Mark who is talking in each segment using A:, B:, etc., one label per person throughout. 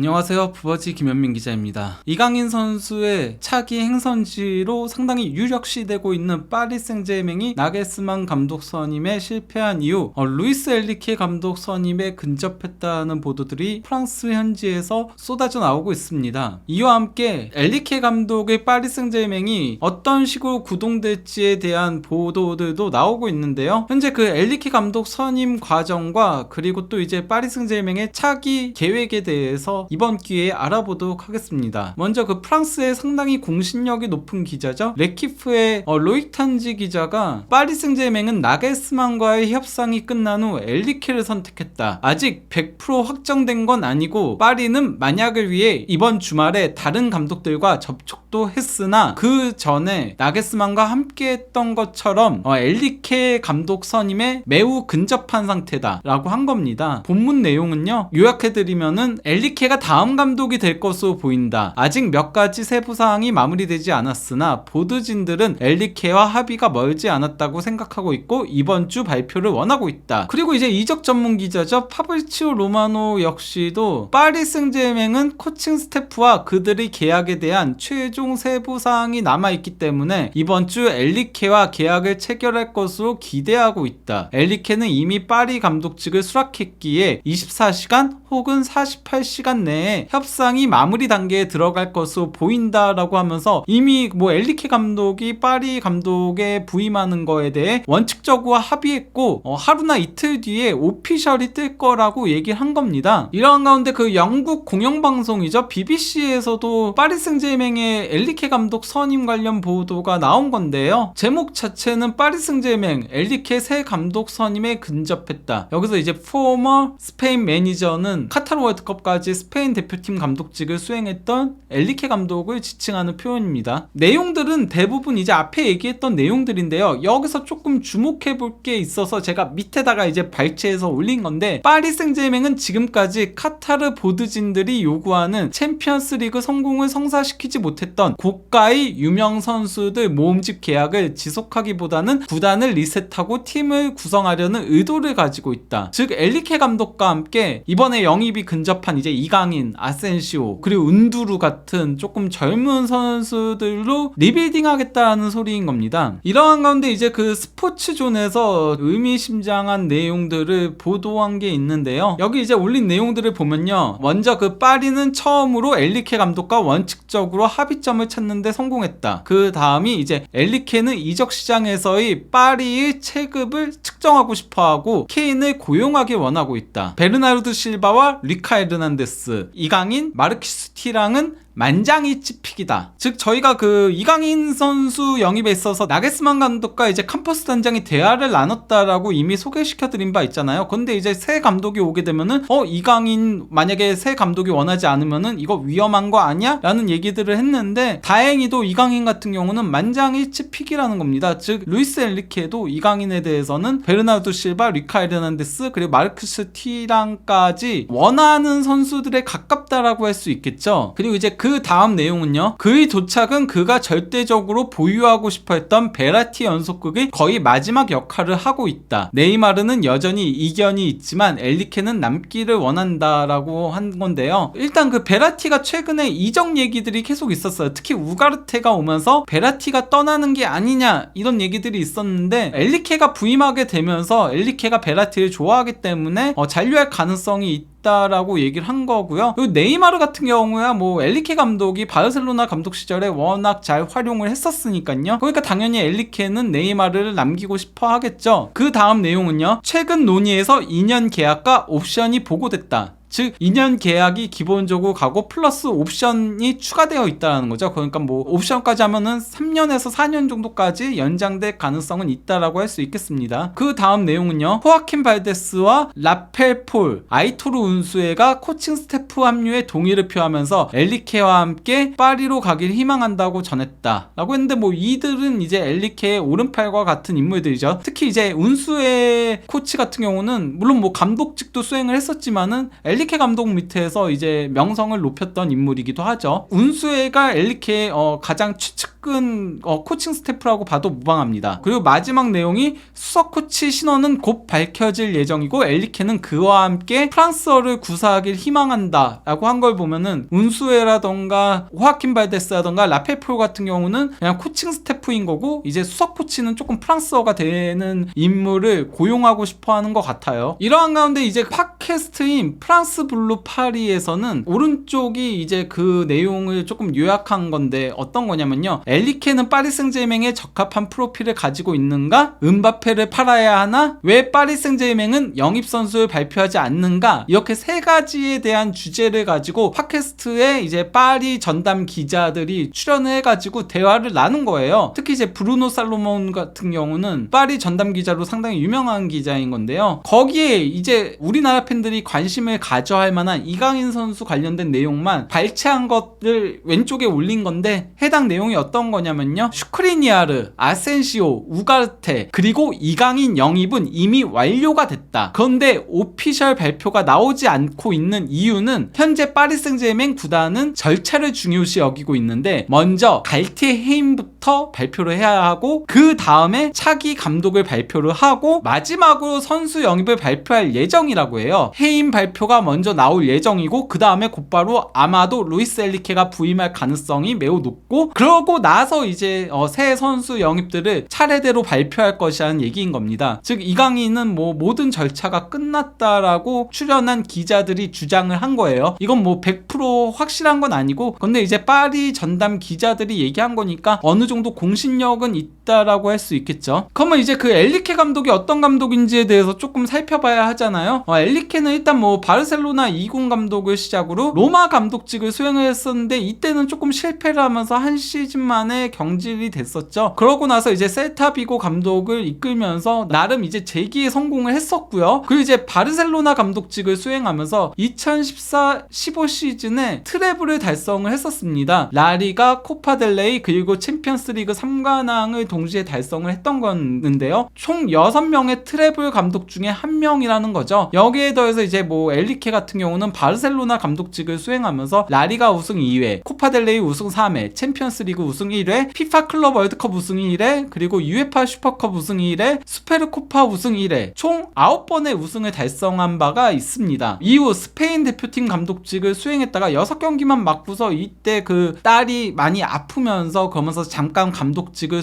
A: 안녕하세요. 부버지 김현민 기자입니다. 이강인 선수의 차기 행선지로 상당히 유력시되고 있는 파리 생제맹이 나겔스만 감독 선임에 실패한 이후 루이스 엔리케 감독 선임에 근접했다는 보도들이 프랑스 현지에서 쏟아져 나오고 있습니다. 이와 함께 엔리케 감독의 파리 생제맹이 어떤 식으로 구동될지에 대한 보도들도 나오고 있는데요. 현재 그 엔리케 감독 선임 과정과 그리고 또 이제 파리 생제맹의 차기 계획에 대해서 이번 기회에 알아보도록 하겠습니다. 먼저 그 프랑스의 상당히 공신력이 높은 기자죠. 레키프의 로익 탄지 기자가 파리 생제맹은 나겔스만과의 협상이 끝난 후 엔리케를 선택했다. 아직 100% 확정된 건 아니고 파리는 만약을 위해 이번 주말에 다른 감독들과 접촉도 했으나 그 전에 나겔스만과 함께 했던 것처럼 엔리케 감독 선임에 매우 근접한 상태다 라고 한 겁니다. 본문 내용은요, 요약해드리면은 엔리케가 다음 감독이 될 것으로 보인다. 아직 몇 가지 세부사항이 마무리되지 않았으나 보드진들은 엔리케와 합의가 멀지 않았다고 생각하고 있고 이번 주 발표를 원하고 있다. 그리고 이제 이적 전문 기자죠, 파브리치오 로마노 역시도 파리 생제맹은 코칭 스태프와 그들의 계약에 대한 최종 세부사항이 남아있기 때문에 이번 주 엔리케와 계약을 체결할 것으로 기대하고 있다. 엔리케는 이미 파리 감독직을 수락했기에 24시간 혹은 48시간 내에 협상이 마무리 단계에 들어갈 것으로 보인다라고 하면서 이미 엔리케 감독이 파리 감독에 부임하는 거에 대해 원칙적으로 합의했고 하루나 이틀 뒤에 오피셜이 뜰 거라고 얘기를 한 겁니다. 이러한 가운데 그 영국 공영방송이죠, BBC에서도 파리 생제맹의 엔리케 감독 선임 관련 보도가 나온 건데요. 제목 자체는 파리 생제맹 엔리케 새 감독 선임에 근접했다. 여기서 이제 포머 스페인 매니저는 카타르 월드컵까지 스페인 대표팀 감독직을 수행했던 엔리케 감독을 지칭하는 표현입니다. 내용들은 대부분 이제 앞에 얘기했던 내용들인데요. 여기서 조금 주목해 볼 게 있어서 제가 밑에다가 이제 발췌해서 올린 건데, 파리 생제맹은 지금까지 카타르 보드진들이 요구하는 챔피언스 리그 성공을 성사시키지 못했던 고가의 유명 선수들 모음집 계약을 지속하기보다는 구단을 리셋하고 팀을 구성하려는 의도를 가지고 있다. 즉 엔리케 감독과 함께 이번에 영입이 근접한 이제 이강인, 아센시오, 그리고 은두루 같은 조금 젊은 선수들로 리빌딩 하겠다는 소리인 겁니다. 이러한 가운데 이제 그 스포츠존에서 의미심장한 내용들을 보도한 게 있는데요. 여기 이제 올린 내용들을 보면요, 먼저 그 파리는 처음으로 엔리케 감독과 원칙적으로 합의점을 찾는데 성공했다. 그 다음이 이제 엔리케는 이적 시장에서의 파리의 체급을 측정하고 싶어하고 케인을 고용하길 원하고 있다. 베르나르도 실바와 리카 에르난데스, 이강인, 마르키스 티랑은 만장일치 픽이다. 즉 저희가 그 이강인 선수 영입에 있어서 나겔스만 감독과 이제 캠퍼스 단장이 대화를 나눴다라고 이미 소개시켜드린 바 있잖아요. 근데 이제 새 감독이 오게 되면은 이강인 만약에 새 감독이 원하지 않으면은 이거 위험한 거 아니야? 라는 얘기들을 했는데, 다행히도 이강인 같은 경우는 만장일치 픽이라는 겁니다. 즉 루이스 엔리케도 이강인에 대해서는 베르나르도 실바, 리카 에르난데스, 그리고 마르크스 티랑까지 원하는 선수들에 가깝다라고 할 수 있겠죠. 그리고 이제 그 다음 내용은요, 그의 도착은 그가 절대적으로 보유하고 싶어 했던 베라티 연속극의 거의 마지막 역할을 하고 있다. 네이마르는 여전히 이견이 있지만 엔리케는 남기를 원한다라고 한 건데요. 일단 그 베라티가 최근에 이적 얘기들이 계속 있었어요. 특히 우가르테가 오면서 베라티가 떠나는 게 아니냐 이런 얘기들이 있었는데, 엔리케가 부임하게 되면서 엔리케가 베라티를 좋아하기 때문에 잔류할 가능성이 있다라고 얘기를 한 거고요. 그리고 네이마르 같은 경우야 엔리케 감독이 바르셀로나 감독 시절에 워낙 잘 활용을 했었으니까요. 그러니까 당연히 엔리케는 네이마르를 남기고 싶어 하겠죠. 그 다음 내용은요, 최근 논의에서 2년 계약과 옵션이 보고됐다. 즉 2년 계약이 기본적으로 가고 플러스 옵션이 추가되어 있다는 거죠. 그러니까 옵션까지 하면은 3년에서 4년 정도까지 연장될 가능성은 있다라고 할 수 있겠습니다. 그 다음 내용은요, 호아킨 발데스와 라펠 폴, 아이토르 운수에가 코칭 스태프 합류에 동의를 표하면서 엔리케와 함께 파리로 가길 희망한다고 전했다 라고 했는데, 이들은 이제 엔리케의 오른팔과 같은 인물들이죠. 특히 이제 운수의 코치 같은 경우는 물론 감독직도 수행을 했었지만은 엘리케 감독 밑에서 이제 명성을 높였던 인물이기도 하죠. 운수에가 엘리케의 가장 최측근 코칭 스태프라고 봐도 무방합니다. 그리고 마지막 내용이 수석 코치 신원은 곧 밝혀질 예정이고 엘리케는 그와 함께 프랑스어를 구사하길 희망한다 라고 한 걸 보면은 운수에라던가 호아킨 발데스라던가 라페폴 같은 경우는 그냥 코칭 스태프인 거고 이제 수석 코치는 조금 프랑스어가 되는 인물을 고용하고 싶어 하는 것 같아요. 이러한 가운데 이제 팟캐스트인 프랑스 블루 파리에서는 오른쪽이 이제 그 내용을 조금 요약한 건데 어떤 거냐면요. 엘리케는 파리 생제맹에 적합한 프로필을 가지고 있는가? 음바페를 팔아야 하나? 왜 파리 생제맹은 영입 선수를 발표하지 않는가? 이렇게 세 가지에 대한 주제를 가지고 팟캐스트에 이제 파리 전담 기자들이 출연을 해가지고 대화를 나눈 거예요. 특히 이제 브루노 살로몬 같은 경우는 파리 전담 기자로 상당히 유명한 기자인 건데요. 거기에 이제 우리나라 팬들이 관심을 가져야 할 만한 이강인 선수 관련된 내용만 발췌한 것을 왼쪽에 올린 건데 해당 내용이 어떤 거냐면요. 슈크리니아르, 아센시오, 우가르테 그리고 이강인 영입은 이미 완료가 됐다. 그런데 오피셜 발표가 나오지 않고 있는 이유는 현재 파리 생제맹 구단은 절차를 중요시 여기고 있는데 먼저 갈티에 헤임부터 발표를 해야 하고 그 다음에 차기 감독을 발표를 하고 마지막으로 선수 영입을 발표할 예정이라고 해요. 해임 발표가 먼저 나올 예정이고 그 다음에 곧바로 아마도 루이스 엘리케가 부임할 가능성이 매우 높고 그러고 나서 이제 새 선수 영입들을 차례대로 발표할 것이라는 얘기인 겁니다. 즉 이강인은 뭐 모든 절차가 끝났다라고 출연한 기자들이 주장을 한 거예요. 이건 뭐 100% 확실한 건 아니고 근데 이제 파리 전담 기자들이 얘기한 거니까 어느 정도 공신력은 있다라고 할 수 있겠죠. 그러면 이제 그 엘리케 감독이 어떤 감독인지에 대해서 조금 살펴봐야 하잖아요. 엘리케는 일단 뭐 바르셀로나 2군 감독을 시작으로 로마 감독직을 수행을 했었는데 이때는 조금 실패를 하면서 한 시즌 만에 경질이 됐었죠. 그러고 나서 이제 셀타비고 감독을 이끌면서 나름 이제 재기에 성공을 했었고요. 그리고 이제 바르셀로나 감독직을 수행하면서 2014-15 시즌에 트래블을 달성을 했었습니다. 라리가, 코파델레이 그리고 챔피언스리그 3관왕을 동시에 달성을 했던 건데요. 총 6명의 트래블 감독 중에 한 명이라는 거죠. 여기에 더해서 이제 뭐 엘리케 같은 경우는 바르셀로나 감독직을 수행하면서 라리가 우승 2회, 코파델레이 우승 3회, 챔피언스리그 우승 1회, 피파 클럽 월드컵 우승 1회, 그리고 UEFA 슈퍼컵 우승 1회, 수페르코파 우승 1회, 총 9번의 우승을 달성한 바가 있습니다. 이후 스페인 대표팀 감독직을 수행했다가 6경기만 맡고서 이때 그 딸이 많이 아프면서 그러면서 잠깐 감독직을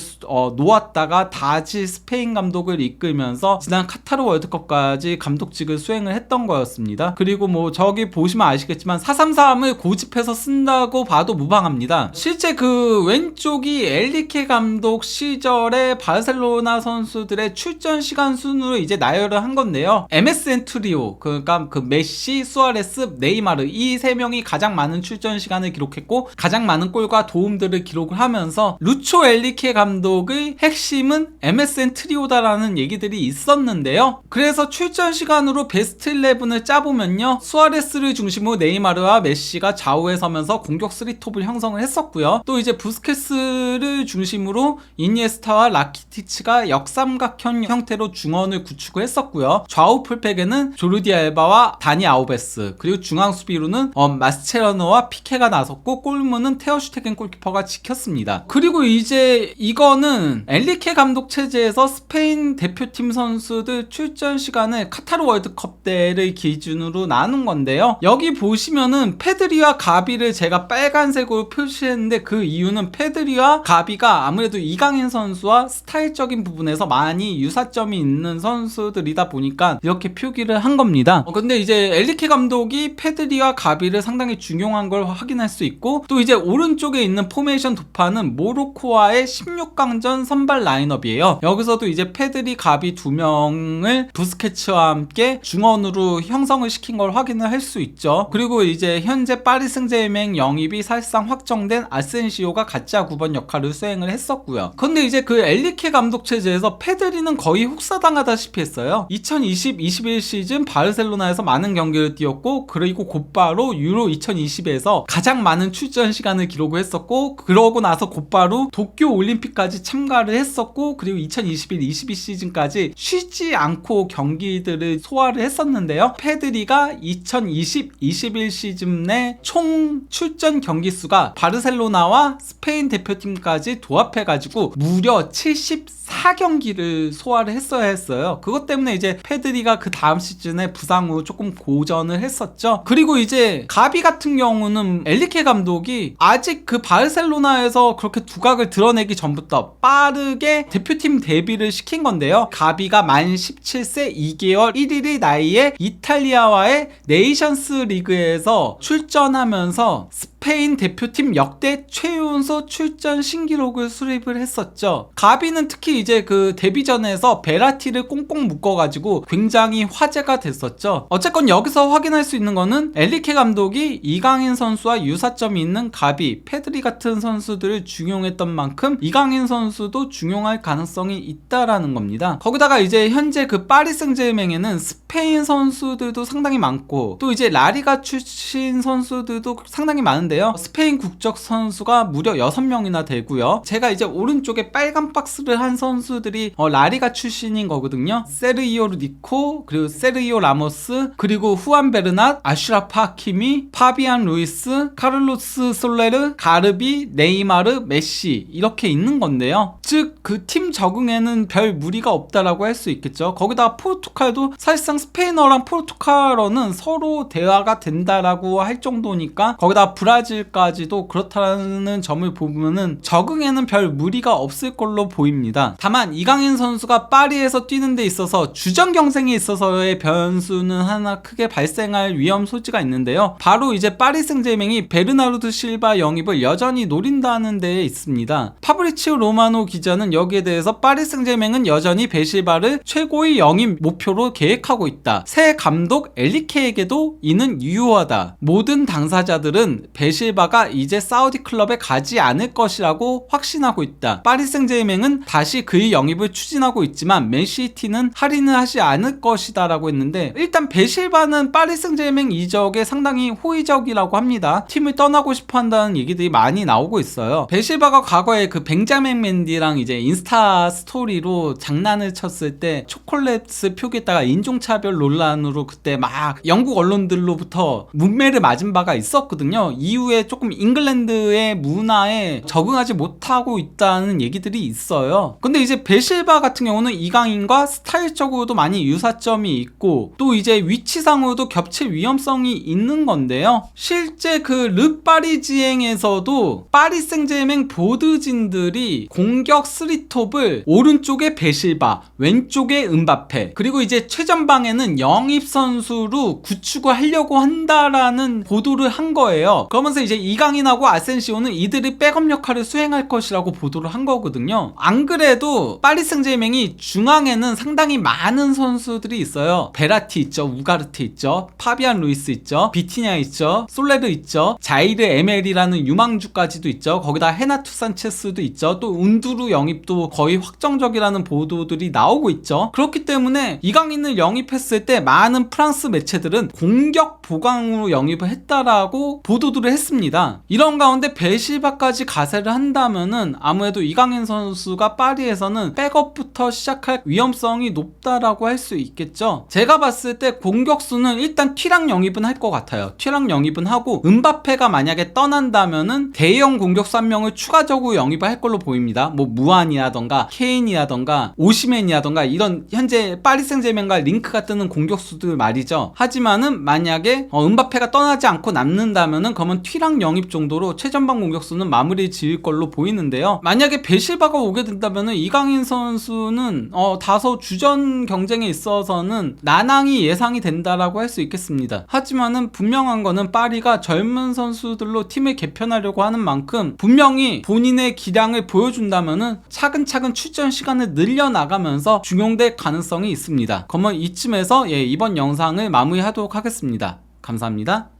A: 놓았다가 다시 스페인 감독을 이끌면서 지난 카타르 월드컵까지 감독직을 수행을 했던 거였습니다. 그리고 뭐 저기 보시면 아시겠지만 433을 고집해서 쓴다고 봐도 무방합니다. 실제 그 왼쪽이 엘리케 감독 시절에 바르셀로나 선수들의 출전 시간 순으로 이제 나열을 한 건데요. MSN 트리오 그러니까 그 메시, 수아레스, 네이마르 이 세 명이 가장 많은 출전 시간을 기록했고 가장 많은 골과 도움들을 기록을 하면서 루초 엘리케 감독의 핵심은 MSN 트리오다라는 얘기들이 있었는데요. 그래서 출전 시간으로 베스트 11을 짜보면요. 수아레스를 중심으로 네이마르와 메시가 좌우에 서면서 공격 3톱을 형성을 했었고요. 또 이제 부스케스를 중심으로 이니에스타와 라키티치가 역삼각형 형태로 중원을 구축을 했었고요. 좌우 풀백에는 조르디 알바와 다니 아우베스 그리고 중앙 수비로는 마스체라노와 피케가 나섰고 골문은 테어 슈테겐 골키퍼가 지켰습니다. 그리고 이제 이거는 엘리케 감독 체제에서 스페인 대표팀 선수들 출전 시간을 카타르 월드컵 때를 기준으로 나눈 건데요. 여기 보시면은 페드리와 가비를 제가 빨간색으로 표시했는데 그 이유는 페드리와 가비가 아무래도 이강인 선수와 스타일적인 부분에서 많이 유사점이 있는 선수들이다 보니까 이렇게 표기를 한 겁니다. 근데 이제 엘리케 감독이 페드리와 가비를 상당히 중요한 걸 확인할 수 있고 또 이제 오른쪽에 있는 포메이션 도파는 모로코와의 16강전 선발 라인업이에요. 여기서도 이제 페드리, 가비 두 명을 부스케츠와 함께 중원으로 형성을 시킨 걸 확인을 할 수 있죠. 그리고 이제 현재 파리 생제맹 영입이 사실상 확정된 아센시오가 가짜 9번 역할을 수행을 했었고요. 근데 이제 그 엘리케 감독 체제에서 페드리는 거의 혹사당하다시피 했어요. 2020-21 시즌 바르셀로나에서 많은 경기를 뛰었고 그리고 곧바로 유로 2020에서 가장 많은 출전 시간을 기록을 했었고 그러고 나서 곧바로 마지막으로 도쿄 올림픽까지 참가를 했었고, 그리고 2021-22 시즌까지 쉬지 않고 경기들을 소화를 했었는데요. 페드리가 2020-21 시즌에 총 출전 경기 수가 바르셀로나와 스페인 대표팀까지 도합해가지고 무려 74경기를 소화를 했어야 했어요. 그것 때문에 이제 페드리가 그 다음 시즌에 부상으로 조금 고전을 했었죠. 그리고 이제 가비 같은 경우는 엔리케 감독이 아직 그 바르셀로나에서 그렇게 두각을 드러내기 전부터 빠르게 대표팀 데뷔를 시킨 건데요. 가비가 만 17세 2개월 1일의 나이에 이탈리아와의 네이션스 리그에서 출전하면서 스페인 대표팀 역대 최연소 출전 신기록을 수립을 했었죠. 가비는 특히 이제 그 데뷔전에서 베라티를 꽁꽁 묶어가지고 굉장히 화제가 됐었죠. 어쨌건 여기서 확인할 수 있는 거는 엔리케 감독이 이강인 선수와 유사점이 있는 가비, 페드리 같은 선수들을 중용했던 만큼 이강인 선수도 중용할 가능성이 있다라는 겁니다. 거기다가 이제 현재 그 파리 생제르맹에는 스페인 선수들도 상당히 많고, 또 이제 라리가 출신 선수들도 상당히 많은데요. 스페인 국적 선수가 무려 6명이나 되고요. 제가 이제 오른쪽에 빨간 박스를 한 선수들이 라리가 출신인 거거든요. 세르히오 니코, 그리고 세르히오 라모스, 그리고 후안 베르낫, 아슈라프 하키미, 파비안 루이스, 카를로스 솔레르, 가르비, 네이마르, 메시 이렇게 있는 건데요. 즉 그 팀 적응에는 별 무리가 없다라고 할 수 있겠죠. 거기다가 포르투갈도 사실상 스페인어랑 포르투갈어는 서로 대화가 된다라고 할 정도니까, 거기다가 브라질까지도 그렇다는 점을 보면은 적응에는 별 무리가 없을 걸로 보입니다. 다만 이강인 선수가 파리에서 뛰는 데 있어서 주전 경쟁에 있어서의 변수는 하나 크게 발생할 위험 소지가 있는데요. 바로 이제 파리 생제르맹이 베르나르도 실바 영입을 여전히 노린다는 데에 있습니다. 파브리치오 로마노 기자는 여기에 대해서 파리 생제르맹은 여전히 베실바를 최고의 영입 목표로 계획하고 있다. 새 감독 엘리케에게도 이는 유효하다. 모든 당사자들은 베실바가 이제 사우디 클럽에 가지 않을 것이라고 확신하고 있다. 파리 생제르맹은 다시 그의 영입을 추진하고 있지만 맨시티는 할인을 하지 않을 것이다 라고 했는데, 일단 베실바는 파리 생제르맹 이적에 상당히 호의적이라고 합니다. 팀을 떠나고 싶어 한다는 얘기들이 많이 나오고 있어요. 베실바가 과거에 그 벤자민 맨디랑 이제 인스타 스토리로 장난을 쳤을 때 초콜릿을 표기했다가 인종차별 논란으로 그때 막 영국 언론들로부터 문매를 맞은 바가 있었거든요. 이후에 조금 잉글랜드의 문화에 적응하지 못하고 있다는 얘기들이 있어요. 근데 이제 베실바 같은 경우는 이강인과 스타일적으로도 많이 유사점이 있고, 또 이제 위치상으로도 겹칠 위험성이 있는 건데요. 실제 그 르파리지앵에서도 파리 생제르맹 보드진들이 공격 3톱을 오른쪽에 베실바, 왼쪽에 음바페, 그리고 이제 최전방에는 영입 선수로 구축을 하려고 한다라는 보도를 한 거예요. 그러면서 이제 이강인하고 아센시오는 이들이 백업 역할을 수행할 것이라고 보도를 한 거거든요. 안 그래도 파리 생제르맹이 중앙에는 상당히 많은 선수들이 있어요. 베라티 있죠, 우가르트 있죠, 파비안 루이스 있죠, 비티냐 있죠, 솔레르 있죠, 자이르 에멜이라는 유망주까지도 있죠. 거기다 헤나투 산체스도 있죠. 또 운두루 영입도 거의 확정적이라는 보도들이 나오고 있죠. 그렇기 때문에 이강인을 영입했을 때 많은 프랑스 매체들은 공격 보강으로 영입을 했다라고 보도들을 했습니다. 이런 가운데 베실바까지 가세를 한다면은 아무래도 이강인 선수가 파리에서는 백업부터 시작할 위험성이 높다라고 할 수 있겠죠. 제가 봤을 때 공격수는 일단 튀랑 영입은 할 것 같아요. 튀랑 영입은 하고, 음바페가 만약에 떠난다면은 대형 공격수 한 명을 추가적으로 영입을 할 걸로 보입니다. 뭐 무안이라던가 케인이라던가 오시멘이라던가 이런 현재 파리 생제르맹과 링크가 뜨는 공격수들 말이죠. 하지만은 만약에 음바페가 떠나지 않고 남는다면은 그러면 튀랑 영입 정도로 최전방 공격수는 마무리 지을 걸로 보이는데요. 만약에 베실바가 오게 된다면은 이강인 선수는 다소 주전 경쟁에 있어서는 난항이 예상이 된다라고 할 수 있겠습니다. 하지만은 분명한 거는 파리가 젊은 선수들로 팀을 개편하려고 하는 만큼 분명히 본인의 기량을 보여준다면은 차근차근 출전 시간을 늘려나가면서 중용될 가능성이 있습니다. 그러면 이쯤에서 이번 영상을 마무리하도록 하겠습니다. 감사합니다.